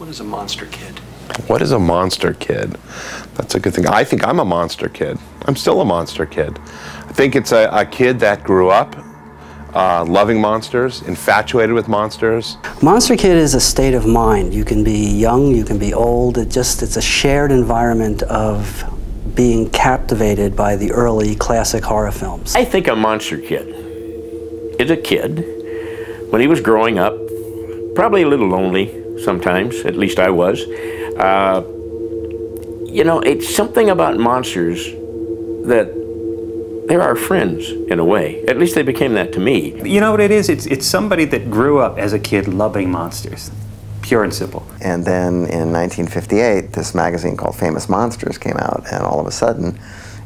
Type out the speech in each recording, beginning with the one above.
What is a monster kid? What is a monster kid? That's a good thing. I think I'm a monster kid. I'm still a monster kid. I think it's a kid that grew up loving monsters, infatuated with monsters. Monster kid is a state of mind. You can be young, you can be old. It's a shared environment of being captivated by the early classic horror films. I think a monster kid is a kid when he was growing up, probably a little lonely sometimes, at least I was. You know, it's something about monsters that they're our friends in a way. At least they became that to me. You know what it is? It's somebody that grew up as a kid loving monsters. Pure and simple. And then in 1958, this magazine called Famous Monsters came out, and all of a sudden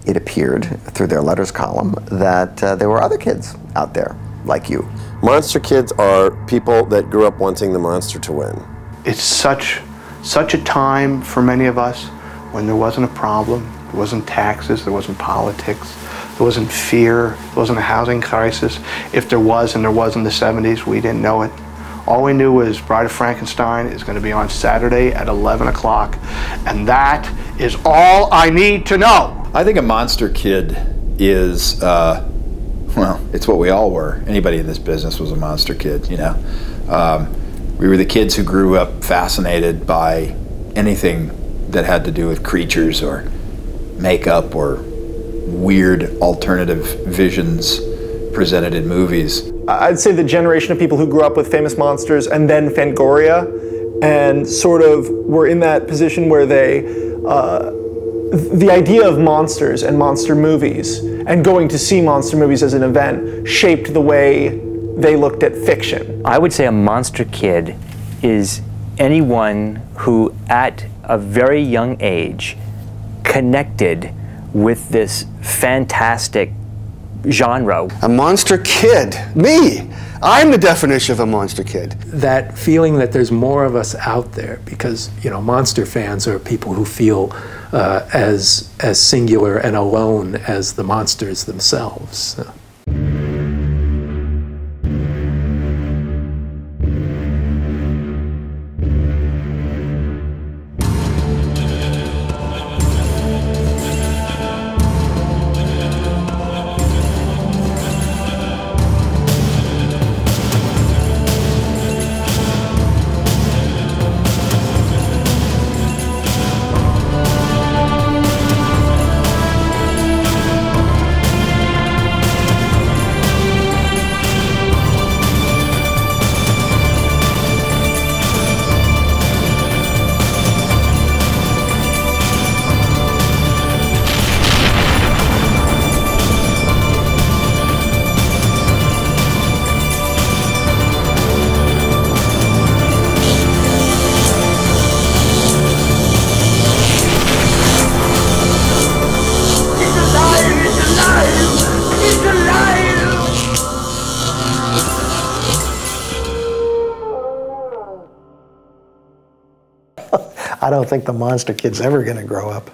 it appeared through their letters column that there were other kids out there like you. Monster kids are people that grew up wanting the monster to win. It's such a time for many of us when there wasn't a problem, there wasn't taxes, there wasn't politics, there wasn't fear, there wasn't a housing crisis. If there was, and there was in the 70s, we didn't know it. All we knew was Bride of Frankenstein is going to be on Saturday at 11 o'clock, and that is all I need to know. I think a monster kid is, well, it's what we all were. Anybody in this business was a monster kid, you know. We were the kids who grew up fascinated by anything that had to do with creatures or makeup or weird alternative visions presented in movies. I'd say the generation of people who grew up with Famous Monsters and then Fangoria and sort of were in that position where they, the idea of monsters and monster movies and going to see monster movies as an event shaped the way they looked at fiction. I would say a monster kid is anyone who at a very young age connected with this fantastic genre. A monster kid, me! I'm the definition of a monster kid. That feeling that there's more of us out there, because, you know, monster fans are people who feel as singular and alone as the monsters themselves. I don't think the monster kid's ever going to grow up.